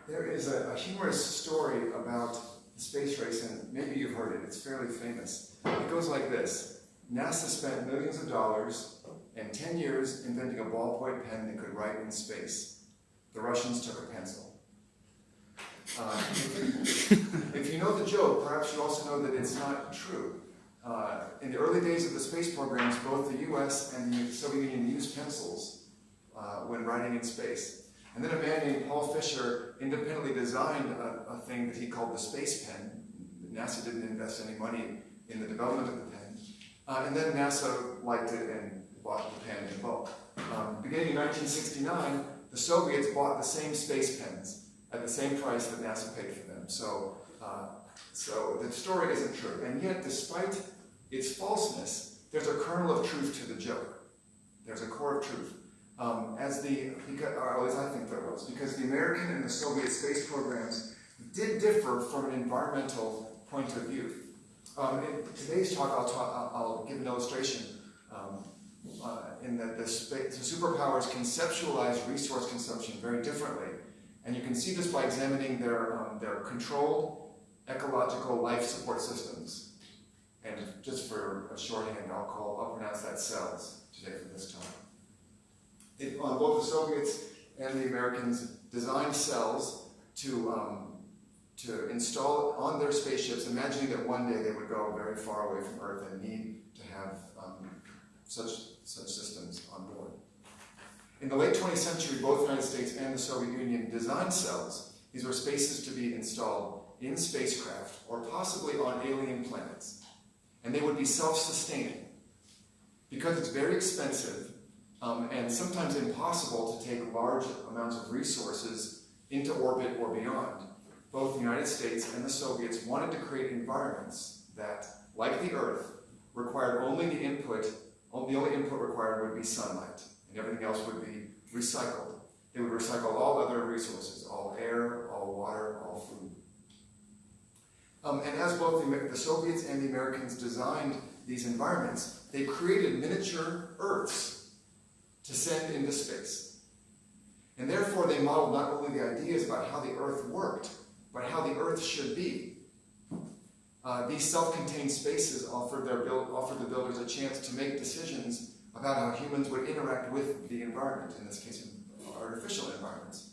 There is a humorous story about the space race, and maybe you've heard it. It's fairly famous. It goes like this. NASA spent millions of dollars and 10 years inventing a ballpoint pen that could write in space. The Russians took a pencil. If you know the joke, perhaps you also know that it's not true. In the early days of the space programs, both the US and the Soviet Union used pencils when writing in space. And then a man named Paul Fisher independently designed a thing that he called the space pen. NASA didn't invest any money in the development of the pen. And then NASA liked it and bought the pen in bulk. Beginning in 1969, the Soviets bought the same space pens at the same price that NASA paid for them. So the story isn't true. And yet, despite its falseness, there's a kernel of truth to the joke. There's a core of truth. Or at least I think there was, because the American and the Soviet space programs did differ from an environmental point of view. In today's talk, I'll give an illustration in that the superpowers conceptualize resource consumption very differently. And you can see this by examining their controlled ecological life support systems. And just for a shorthand, I'll pronounce that cells today for this talk. Both the Soviets and the Americans designed cells to install on their spaceships, imagining that one day they would go very far away from Earth and need to have such systems on board. In the late 20th century, both the United States and the Soviet Union designed cells. These were spaces to be installed in spacecraft or possibly on alien planets. And they would be self-sustaining. Because it's very expensive and sometimes impossible to take large amounts of resources into orbit or beyond, both the United States and the Soviets wanted to create environments that, like the Earth, required the only input required would be sunlight, and everything else would be recycled. They would recycle all other resources, all air, all water, all food. And as both the Soviets and the Americans designed these environments, they created miniature Earths to send into space. And therefore they modeled not only the ideas about how the Earth worked, but how the Earth should be. These self-contained spaces offered the builders a chance to make decisions about how humans would interact with the environment, in this case, artificial environments.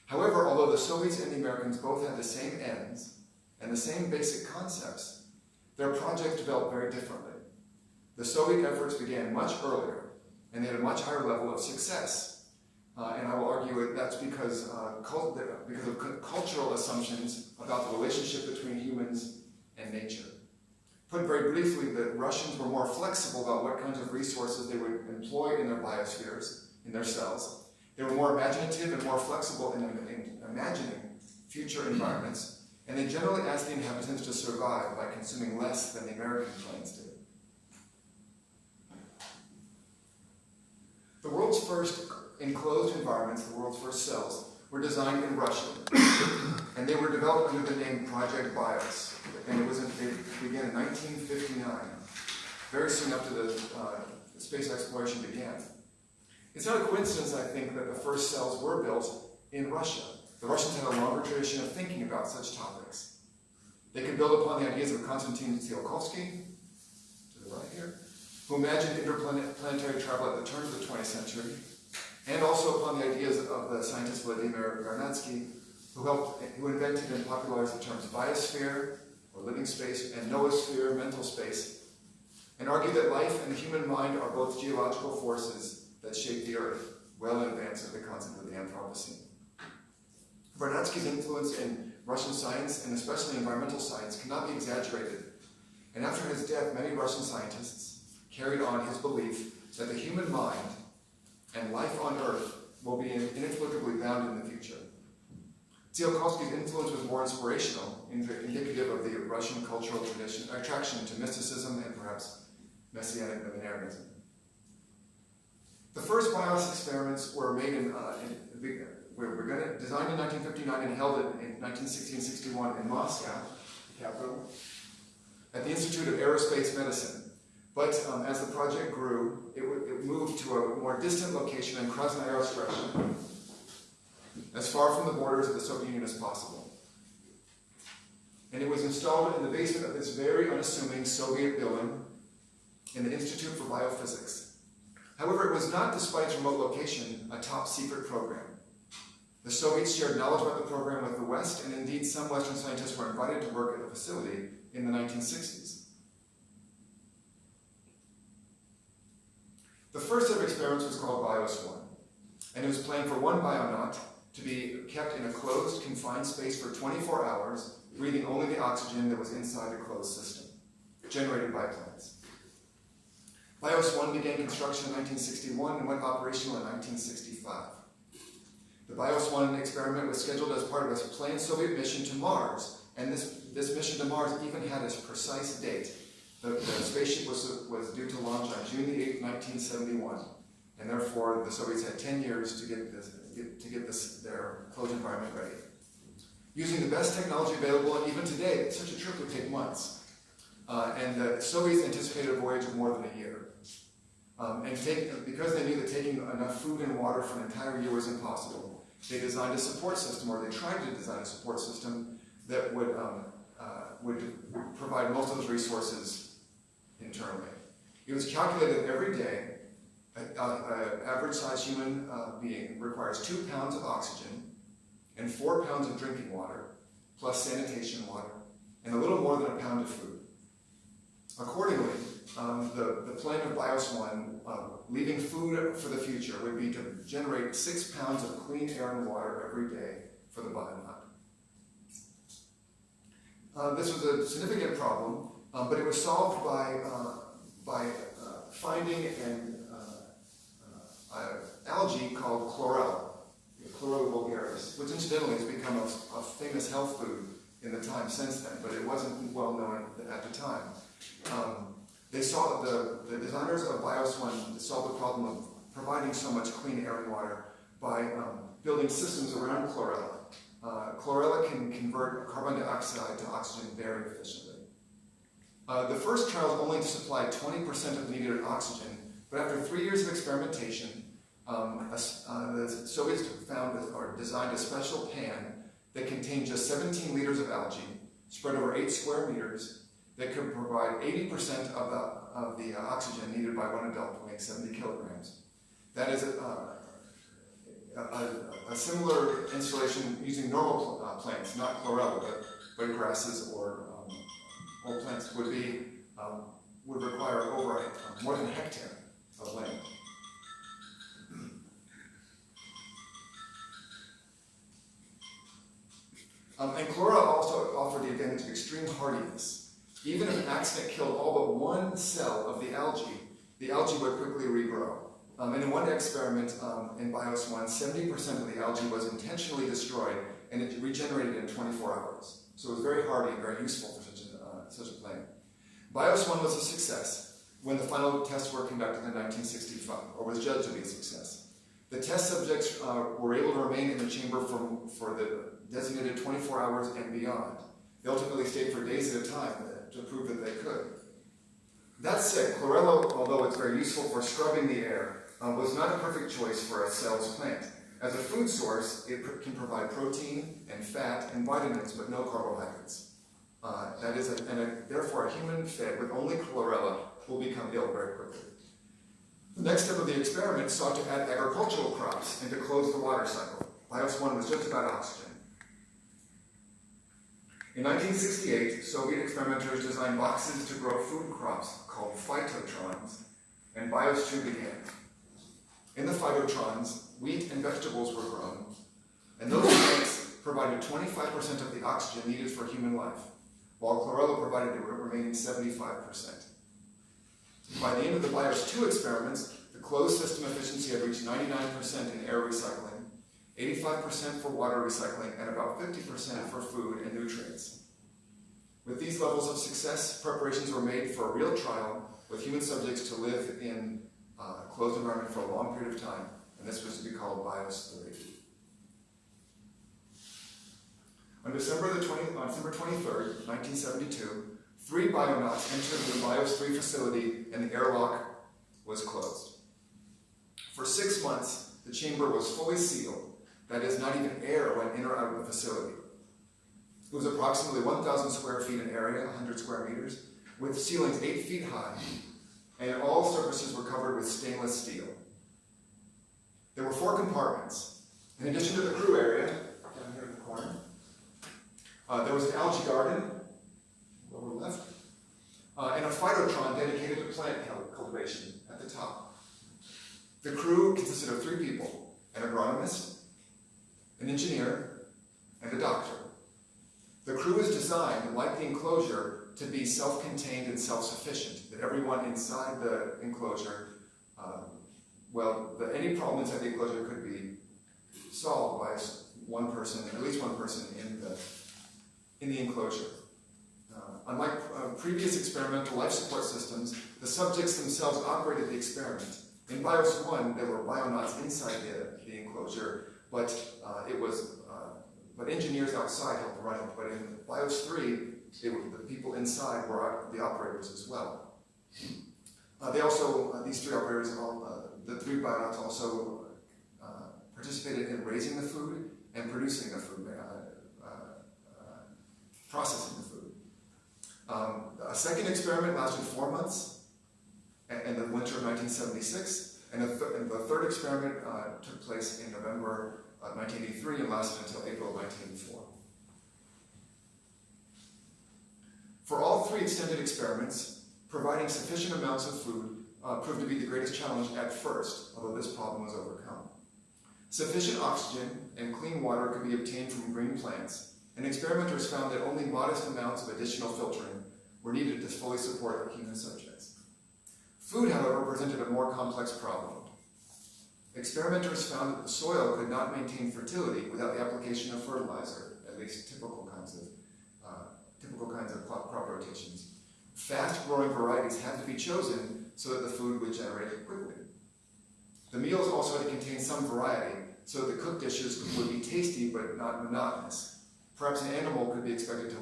However, although the Soviets and the Americans both had the same ends and the same basic concepts, their projects developed very differently. The Soviet efforts began much earlier, and they had a much higher level of success. And I will argue that's because of cultural assumptions about the relationship between humans and nature. Put very briefly, the Russians were more flexible about what kinds of resources they would employ in their biospheres, in their cells. They were more imaginative and more flexible in imagining future environments, and they generally asked the inhabitants to survive by consuming less than the American planes did. The world's first enclosed environments, the world's first cells, were designed in Russia, and they were developed under the name Project BIOS. And it began in 1959, very soon after the space exploration began. It's not a coincidence, I think, that the first cells were built in Russia. The Russians had a longer tradition of thinking about such topics. They could build upon the ideas of Konstantin Tsiolkovsky, to the right here, who imagined interplanetary travel at the turn of the 20th century, and also upon the ideas of the scientist Vladimir Vernadsky, who invented and popularized the terms biosphere, or living space, and noosphere, mental space, and argued that life and the human mind are both geological forces that shape the Earth, well in advance of the concept of the Anthropocene. Vernadsky's influence in Russian science, and especially environmental science, cannot be exaggerated. And after his death, many Russian scientists carried on his belief that the human mind and life on Earth will be inexplicably bound in the future. Tsiolkovsky's influence was more inspirational, indicative of the Russian cultural tradition, attraction to mysticism and perhaps messianic millenarianism. The first BIOS experiments were made designed in 1959 and held in 1960 and 61 in Moscow, the capital, at the Institute of Aerospace Medicine. But as the project grew, it moved to a more distant location in Krasnoyarsk, Russia. as far from the borders of the Soviet Union as possible. And it was installed in the basement of this very unassuming Soviet building in the Institute for Biophysics. However, it was not, despite its remote location, a top-secret program. The Soviets shared knowledge about the program with the West, and indeed some Western scientists were invited to work at the facility in the 1960s. The first set of experiments was called Bios-1, and it was planned for one bionaut to be kept in a closed, confined space for 24 hours, breathing only the oxygen that was inside the closed system, generated by plants. Bios-1 began construction in 1961 and went operational in 1965. The Bios-1 experiment was scheduled as part of a planned Soviet mission to Mars, and this mission to Mars even had a precise date. The spaceship was due to launch on June 8, 1971, and therefore the Soviets had 10 years to get their closed environment ready. Using the best technology available, and even today, such a trip would take months. And the Soviets anticipated a voyage of more than a year. Because they knew that taking enough food and water for an entire year was impossible, they designed a support system, or they tried to design a support system that would provide most of those resources internally. It was calculated that every day, an average-sized human being requires 2 pounds of oxygen and 4 pounds of drinking water, plus sanitation water, and a little more than a pound of food. Accordingly, the plan of Bios-1, leaving food for the future, would be to generate 6 pounds of clean air and water every day for the bionaut. This was a significant problem, but it was solved by finding an algae called chlorella, Chlorella vulgaris, which incidentally has become a famous health food in the time since then, but it wasn't well known at the time. They saw the designers of Bios-1 solved the problem of providing so much clean air and water by building systems around chlorella. Chlorella can convert carbon dioxide to oxygen very efficiently. The first trials only supplied 20% of needed oxygen, but after 3 years of experimentation, the Soviets found or designed a special pan that contained just 17 liters of algae, spread over 8 square meters, that could provide 80% of the oxygen needed by one adult, weighing 70 kilograms. That is a similar installation using normal plants, not chlorella, but grasses or plants would require over more than a hectare of land. And chlorella also offered the advantage of extreme hardiness. Even if an accident killed all but one cell of the algae would quickly regrow. And in one experiment in Bios-1, 70% of the algae was intentionally destroyed, and it regenerated in 24 hours. So it was very hardy and very useful for such a plant. Bios-1 was a success when the final tests were conducted in 1965, or was judged to be a success. The test subjects were able to remain in the chamber for the designated 24 hours and beyond. They ultimately stayed for days at a time to prove that they could. That said, chlorella, although it's very useful for scrubbing the air, was not a perfect choice for a cell's plant. As a food source, it can provide protein and fat and vitamins, but no carbohydrates. Therefore, a human fed with only chlorella will become ill very quickly. The next step of the experiment sought to add agricultural crops and to close the water cycle. Bios-1 was just about oxygen. In 1968, Soviet experimenters designed boxes to grow food crops called phytotrons, and Bios-2 began. In the phytotrons, wheat and vegetables were grown, and those plants provided 25% of the oxygen needed for human life, while chlorella provided the remaining 75%. By the end of the Bios-2 experiments, the closed system efficiency had reached 99% in air recycling, 85% for water recycling, and about 50% for food and nutrients. With these levels of success, preparations were made for a real trial with human subjects to live in a closed environment for a long period of time, and this was to be called Bios-3. On December 23rd, 1972, 3 bionauts entered the Bios-3 facility and the airlock was closed. For 6 months, the chamber was fully sealed, That is, not even air went in or out of the facility. It was approximately 1,000 square feet in area, 100 square meters, with ceilings 8 feet high, and all surfaces were covered with stainless steel. There were 4 compartments. In addition to the crew area, down here in the corner, there was an algae garden, lower left, and a phytotron dedicated to plant cultivation at the top. The crew consisted of 3 people, an agronomist, an engineer, and a doctor. The crew is designed, like the enclosure, to be self-contained and self-sufficient, that everyone inside the enclosure, any problem inside the enclosure could be solved by one person, at least one person in the enclosure. Unlike previous experimental life support systems, the subjects themselves operated the experiment. In BIOS 1, there were bionauts inside the enclosure, but engineers outside helped run it. But in BIOS 3, the people inside were the operators as well. These 3 operators, the 3 bionauts also participated in raising the food and producing the food, processing the food. A second experiment lasted 4 months in the winter of 1976, and the third experiment took place in November of 1983 and lasted until April of 1984. For all 3 extended experiments, providing sufficient amounts of food proved to be the greatest challenge at first, although this problem was overcome. Sufficient oxygen and clean water could be obtained from green plants, and experimenters found that only modest amounts of additional filtering were needed to fully support the human subjects. Food, however, presented a more complex problem. Experimenters found that the soil could not maintain fertility without the application of fertilizer, at least typical kinds of crop rotations. Fast-growing varieties had to be chosen so that the food would generate quickly. The meals also had to contain some variety so that the cooked dishes would be tasty but not monotonous. Perhaps an animal could be expected to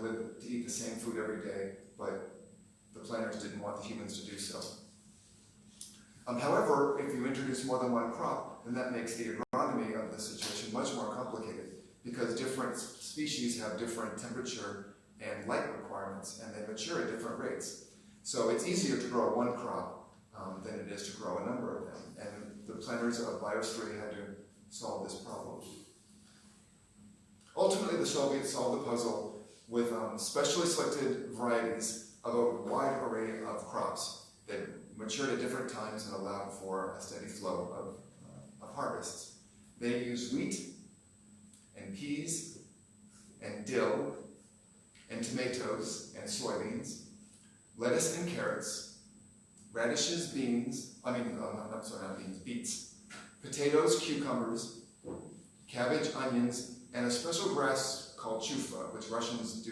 eat the same food every day, but the planners didn't want the humans to do so. However, if you introduce more than one crop, then that makes the agronomy of the situation much more complicated, because different species have different temperature and light requirements, and they mature at different rates. So it's easier to grow one crop than it is to grow a number of them, and the planners of BIOS 3 had to solve this problem. Ultimately, the Soviets solved the puzzle with specially selected varieties of a wide array of crops that matured at different times and allowed for a steady flow of harvests. They used wheat and peas and dill and tomatoes and soybeans, lettuce and carrots, radishes, beets, potatoes, cucumbers, cabbage, onions, and a special grass called chufa, which Russians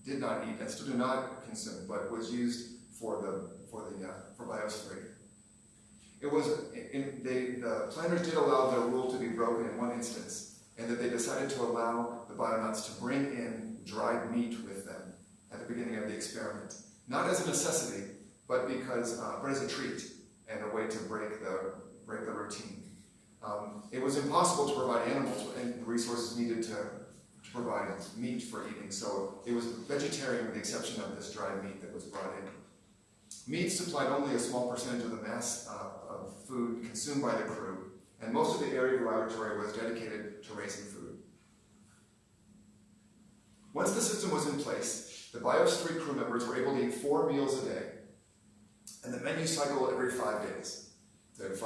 did not eat and still do not consume, but was used for BIOS 3. The planners did allow their rule to be broken in one instance, and that they decided to allow the bionauts to bring in dried meat with them at the beginning of the experiment, not as a necessity, but as a treat and a way to break the routine. It was impossible to provide animals and resources needed to provide meat for eating, so it was vegetarian with the exception of this dried meat that was brought in. Meat supplied only a small percentage of the mass of food consumed by the crew, and most of the area of the laboratory was dedicated to raising food. Once the system was in place, the BIOS 3 crew members were able to eat 4 meals a day, and the menu cycled every 5 days. They had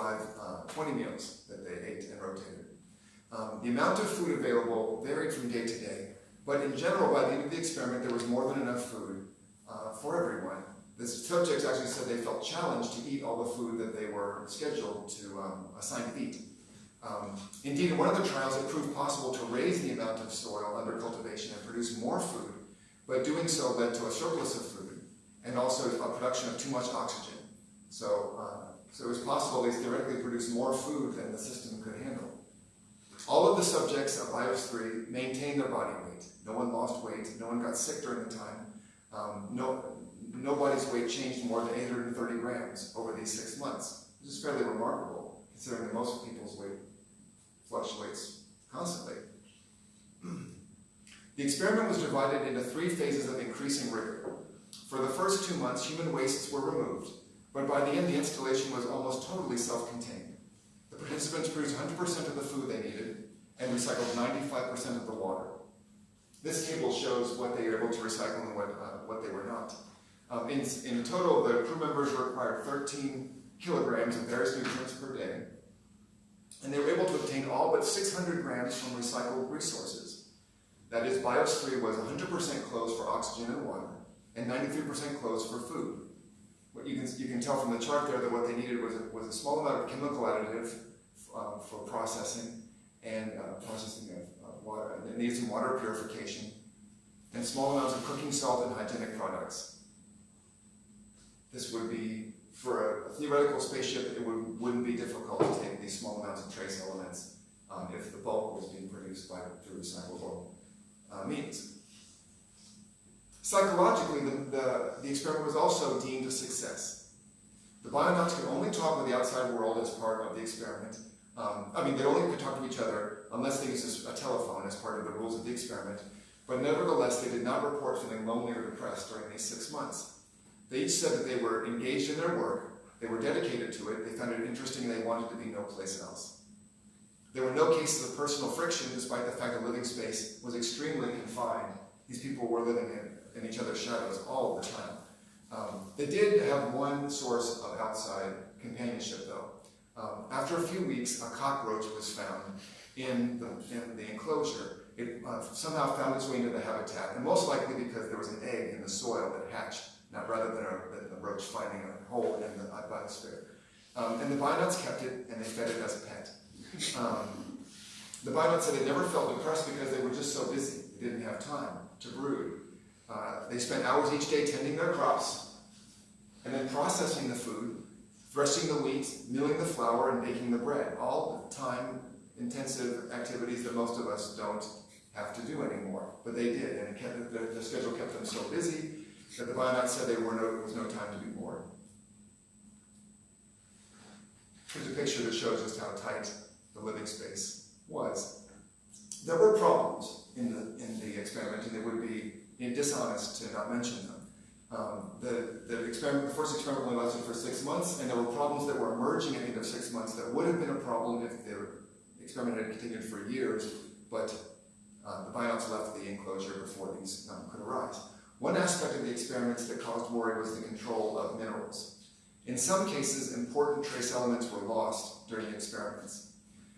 20 meals that they ate and rotated. The amount of food available varied from day to day, but in general, by the end of the experiment, there was more than enough food for everyone. The subjects actually said they felt challenged to eat all the food that they were scheduled to assign to eat. Indeed, in one of the trials, it proved possible to raise the amount of soil under cultivation and produce more food, but doing so led to a surplus of food and also a production of too much oxygen. So it was possible, at least theoretically, to produce more food than the system could handle. All of the subjects of BIOS 3 maintained their body weight. No one lost weight. No one got sick during the time. Nobody's weight changed more than 830 grams over these 6 months, which is fairly remarkable, considering that most people's weight fluctuates constantly. The experiment was divided into 3 phases of increasing rigor. For the first 2 months, human wastes were removed, but by the end, the installation was almost totally self-contained. The participants produced 100% of the food they needed and recycled 95% of the water. This table shows what they were able to recycle and what they were not. In total, the crew members required 13 kilograms of various nutrients per day, and they were able to obtain all but 600 grams from recycled resources. That is, Biosphere was 100% closed for oxygen and water, and 93% closed for food. What you can tell from the chart there that what they needed was a small amount of chemical additive for processing and processing of water. They needed some water purification and small amounts of cooking salt and hygienic products. This would be, for a theoretical spaceship, it wouldn't be difficult to take these small amounts of trace elements if the bulk was being produced through recyclable means. Psychologically, the experiment was also deemed a success. The bionauts could only talk with the outside world as part of the experiment. They only could talk to each other unless they used a telephone as part of the rules of the experiment. But nevertheless, they did not report feeling lonely or depressed during these 6 months. They each said that they were engaged in their work, they were dedicated to it, they found it interesting, and they wanted to be no place else. There were no cases of personal friction, despite the fact that living space was extremely confined. These people were living in each other's shadows all the time. They did have one source of outside companionship, though. After a few weeks, a cockroach was found in the enclosure. It somehow found its way into the habitat, and most likely because there was an egg in the soil that hatched, rather than a roach finding a hole in the biosphere. And the bionauts kept it, and they fed it as a pet. The bionauts said they never felt depressed because they were just so busy. They didn't have time to brood. They spent hours each day tending their crops, and then processing the food, threshing the wheat, milling the flour, and baking the bread. All time-intensive activities that most of us don't have to do anymore. But they did, and the schedule kept them so busy that the bionauts said there was no time to be bored. Here's a picture that shows just how tight the living space was. There were problems in the experiment, and it would be dishonest to not mention them. The first experiment only lasted for 6 months, and there were problems that were emerging at the end of 6 months that would have been a problem if the experiment had continued for years, but the bionauts left the enclosure before these could arise. One aspect of the experiments that caused worry was the control of minerals. In some cases, important trace elements were lost during the experiments.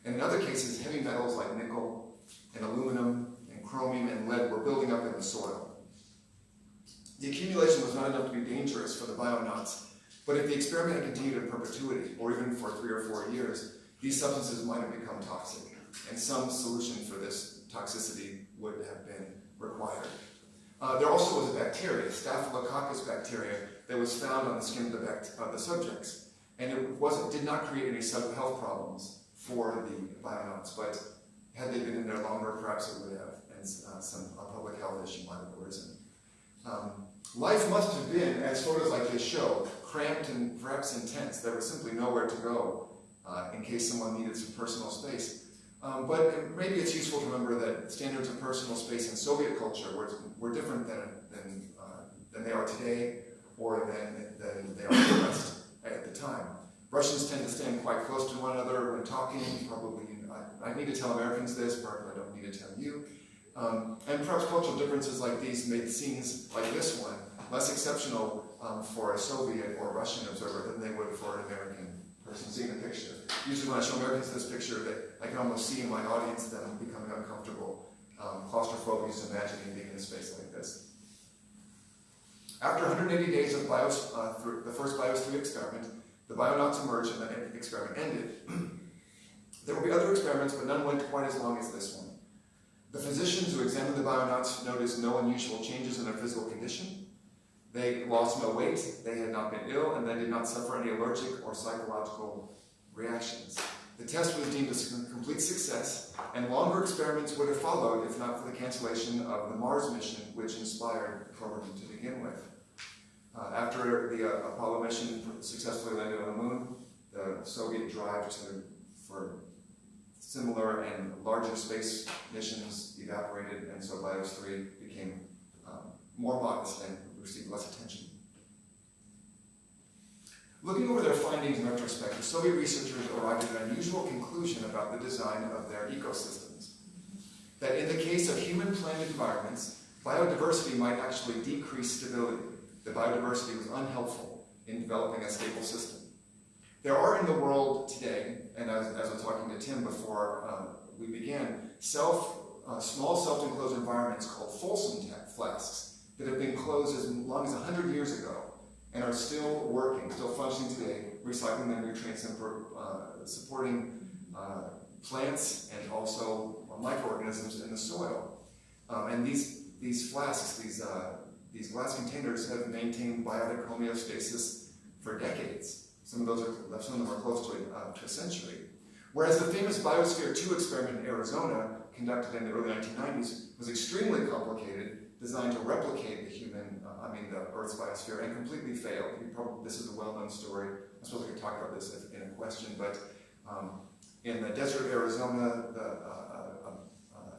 And in other cases, heavy metals like nickel and aluminum and chromium and lead were building up in the soil. The accumulation was not enough to be dangerous for the bionauts, but if the experiment had continued in perpetuity, or even for 3 or 4 years, these substances might have become toxic, and some solution for this toxicity would have been required. There also was a bacteria, Staphylococcus bacteria, that was found on the skin of the subjects, and it did not create any health problems for the bionauts, but had they been in there longer, perhaps it would have, and some public health issue might have arisen. Life must have been, as photos like this show, cramped and perhaps intense. There was simply nowhere to go in case someone needed some personal space. But maybe it's useful to remember that standards of personal space in Soviet culture were different than they are today, or than they are in the West at the time. Russians tend to stand quite close to one another when talking. Probably, I need to tell Americans this, but I don't need to tell you. And perhaps cultural differences like these made scenes like this one less exceptional for a Soviet or Russian observer than they would for an American person seeing the picture. Usually when I show Americans this picture, I can almost see in my audience them becoming uncomfortable, claustrophobic, just imagining being in a space like this. After 180 days of the first Biosphere experiment, the bionauts emerged and the experiment ended. There will be other experiments, but none went quite as long as this one. The physicians who examined the bionauts noticed no unusual changes in their physical condition. They lost no weight, they had not been ill, and they did not suffer any allergic or psychological reactions. The test was deemed a complete success, and longer experiments would have followed if not for the cancellation of the Mars mission, which inspired the program to begin with. After the Apollo mission successfully landed on the moon, the Soviet drive for similar and larger space missions evaporated, and so BIOS 3 became more modest and received less attention. Looking over their findings in retrospect, the Soviet researchers arrived at an unusual conclusion about the design of their ecosystems. That in the case of human-planned environments, biodiversity might actually decrease stability. The biodiversity was unhelpful in developing a stable system. There are in the world today, and as I was talking to Tim before we began, small self-enclosed environments called Folsom flasks that have been closed as long as 100 years ago and are still working, still functioning today, recycling their nutrients and supporting plants and also microorganisms in the soil. And these flasks, these glass containers have maintained biotic homeostasis for decades. Some of them are close to a century. Whereas the famous Biosphere 2 experiment in Arizona, conducted in the early 1990s, was extremely complicated, designed to replicate the Earth's biosphere, and completely failed. This is a well-known story. I suppose I could talk about this in a question, but in the desert of Arizona,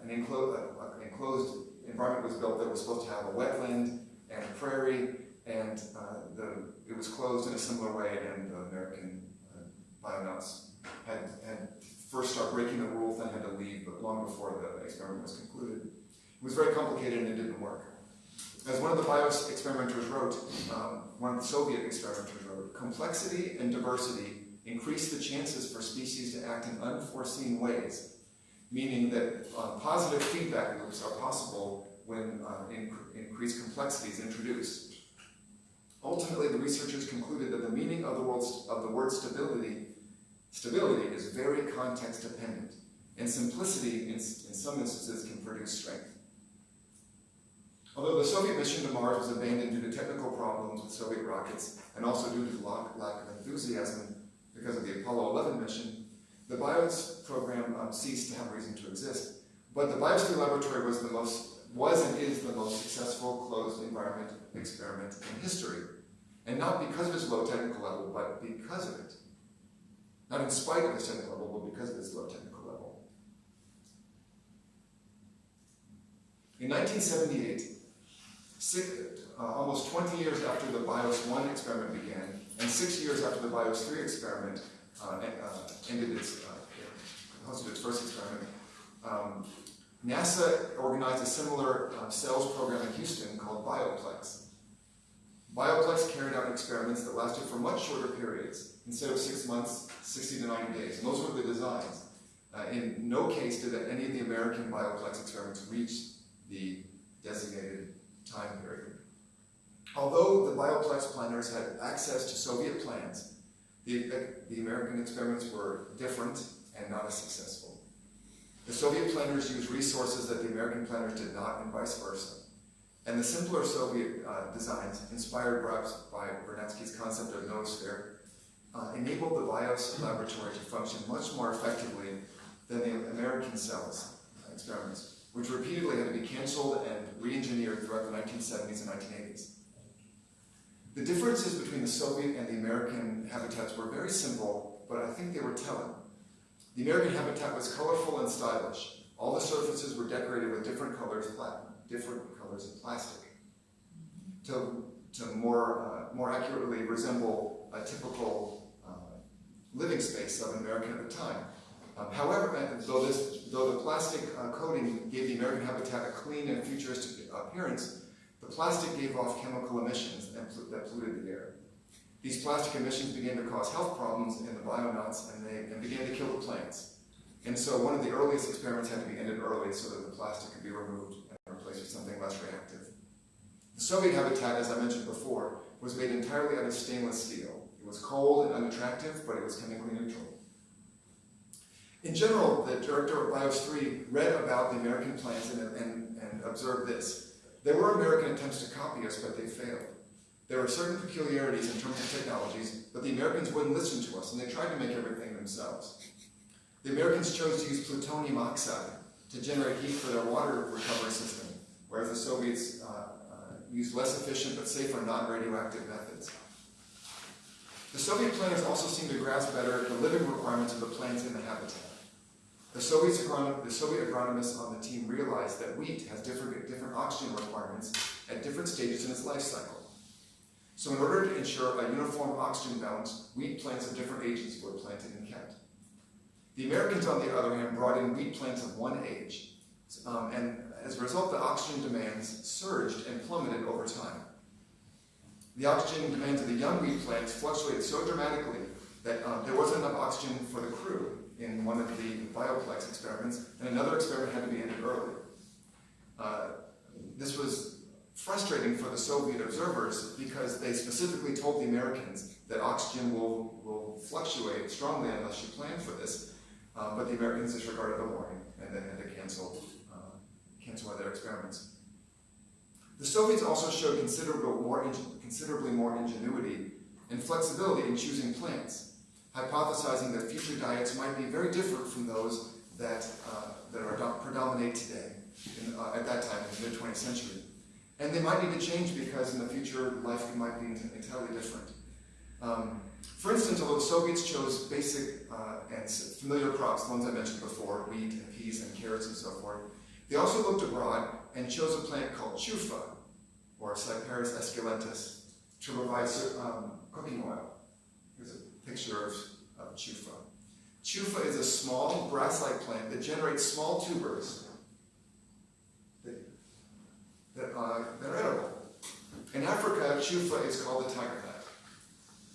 an enclosed environment was built that was supposed to have a wetland and a prairie, and it was closed in a similar way, and the American bionauts had first started breaking the rules, then had to leave, but long before the experiment was concluded. It was very complicated and it didn't work. As one of the BIOS experimenters wrote, one of the Soviet experimenters wrote, complexity and diversity increase the chances for species to act in unforeseen ways, meaning that positive feedback loops are possible when increased complexity is introduced. Ultimately, the researchers concluded that the meaning of the word stability is very context dependent, and simplicity in some instances can produce strength. Although the Soviet mission to Mars was abandoned due to technical problems with Soviet rockets, and also due to lack of enthusiasm because of the Apollo 11 mission, the BIOS program ceased to have reason to exist. But the Biosphere Laboratory was and is the most successful closed environment experiment in history. And not because of its low technical level, but because of it. Not in spite of its technical level, but because of its low technical level. In 1978, almost 20 years after the BIOS 1 experiment began, and 6 years after the BIOS 3 experiment hosted its first experiment, NASA organized a similar cells program in Houston called Bioplex. Bioplex carried out experiments that lasted for much shorter periods. Instead of 6 months, 60 to 90 days. And those were the designs. In no case did any of the American Bioplex experiments reach the designated time period. Although the Bioplex planners had access to Soviet plans, the American experiments were different and not as successful. The Soviet planners used resources that the American planners did not, and vice versa. And the simpler Soviet designs, inspired perhaps by Vernadsky's concept of noosphere, enabled the BIOS laboratory to function much more effectively than the American cells experiments, which repeatedly had to be canceled and re-engineered throughout the 1970s and 1980s. The differences between the Soviet and the American habitats were very simple, but I think they were telling. The American habitat was colorful and stylish. All the surfaces were decorated with different colors of plastic to more accurately resemble a typical living space of an American at the time. However, though the plastic coating gave the American habitat a clean and futuristic appearance, the plastic gave off chemical emissions that polluted the air. These plastic emissions began to cause health problems in the bionauts and began to kill the plants. And so one of the earliest experiments had to be ended early so that the plastic could be removed and replaced with something less reactive. The Soviet habitat, as I mentioned before, was made entirely out of stainless steel. It was cold and unattractive, but it was chemically neutral. In general, the director of BIOS 3 read about the American plans and observed this. There were American attempts to copy us, but they failed. There were certain peculiarities in terms of technologies, but the Americans wouldn't listen to us, and they tried to make everything themselves. The Americans chose to use plutonium oxide to generate heat for their water recovery system, whereas the Soviets used less efficient but safer non-radioactive methods. The Soviet planners also seemed to grasp better the living requirements of the plants in the habitat. The Soviet agronomists on the team realized that wheat has different oxygen requirements at different stages in its life cycle. So in order to ensure a uniform oxygen balance, wheat plants of different ages were planted and kept. The Americans, on the other hand, brought in wheat plants of one age, and as a result, the oxygen demands surged and plummeted over time. The oxygen demands of the young wheat plants fluctuated so dramatically that there wasn't enough oxygen for the crew in one of the bioplex experiments, and another experiment had to be ended early. This was frustrating for the Soviet observers because they specifically told the Americans that oxygen will fluctuate strongly unless you plan for this, but the Americans disregarded the warning and then had to cancel one of their experiments. The Soviets also showed considerably more ingenuity and flexibility in choosing plants, hypothesizing that future diets might be very different from those that predominate today, at that time, in the mid-20th century. And they might need to change because in the future, life might be entirely different. For instance, although the Soviets chose basic and familiar crops, the ones I mentioned before, wheat and peas and carrots and so forth, they also looked abroad and chose a plant called chufa, or Cyperus esculentus, to provide cooking oil. Here's a picture of chufa. Chufa is a small grass-like plant that generates small tubers that are edible. In Africa, chufa is called the tiger nut.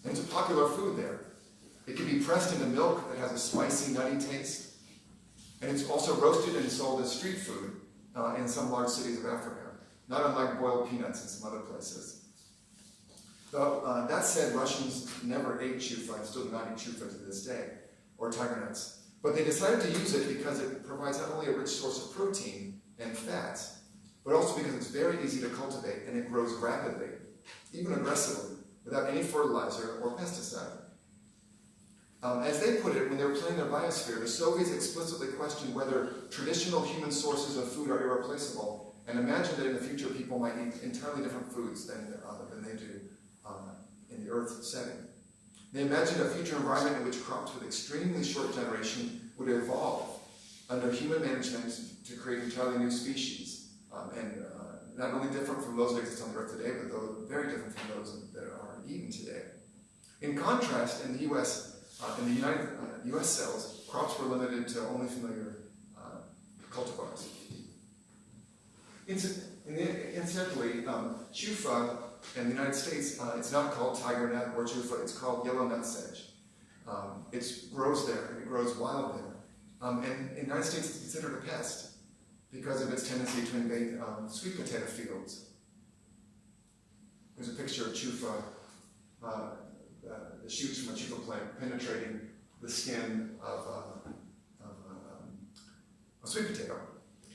And it's a popular food there. It can be pressed into milk that has a spicy, nutty taste. And it's also roasted and sold as street food in some large cities of Africa, not unlike boiled peanuts in some other places. Though, that said, Russians never ate chufa and still do not eat chufa to this day, or tiger nuts. But they decided to use it because it provides not only a rich source of protein and fats, but also because it's very easy to cultivate and it grows rapidly, even aggressively, without any fertilizer or pesticide. As they put it, when they were planning their biosphere, the Soviets explicitly questioned whether traditional human sources of food are irreplaceable, and imagined that in the future people might eat entirely different foods than they do in the Earth setting. They imagined a future environment in which crops with extremely short generation would evolve under human management to create entirely new species, and not only different from those that exist on the Earth today, but very different from those that are eaten today. In contrast, in the U.S., in the United U.S. cells, crops were limited to only familiar cultivars. Incidentally, chufa in the United States, it's not called tiger nut or chufa, it's called yellow nutsedge. It grows there, it grows wild there. And in the United States, it's considered a pest because of its tendency to invade sweet potato fields. There's a picture of chufa, the shoots from a chufa plant penetrating the skin of a sweet potato.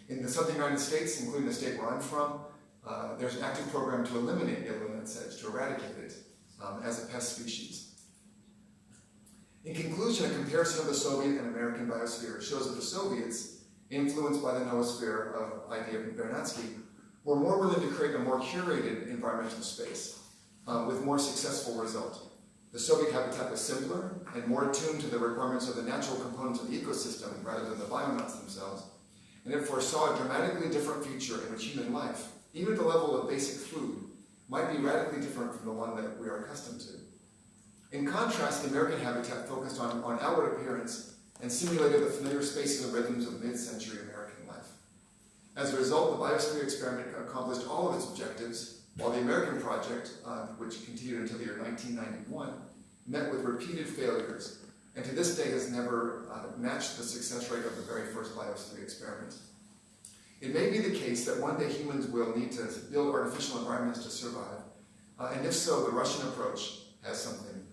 In the southern United States, including the state where I'm from, there's an active program to eliminate yellow nutsedge, to eradicate it as a pest species. In conclusion, a comparison of the Soviet and American biosphere shows that the Soviets, influenced by the noosphere idea of Vernadsky, were more willing to create a more curated environmental space with more successful result. The Soviet habitat was simpler and more attuned to the requirements of the natural components of the ecosystem rather than the biomass themselves, and it foresaw a dramatically different future in which human life, even at the level of basic food, might be radically different from the one that we are accustomed to. In contrast, the American habitat focused on outward appearance and simulated the familiar spaces and rhythms of mid-century American life. As a result, the biosphere experiment accomplished all of its objectives, while the American project, which continued until the year 1991, met with repeated failures, and to this day has never matched the success rate of the very first biosphere experiment. It may be the case that one day humans will need to build artificial environments to survive, and if so, the Russian approach has something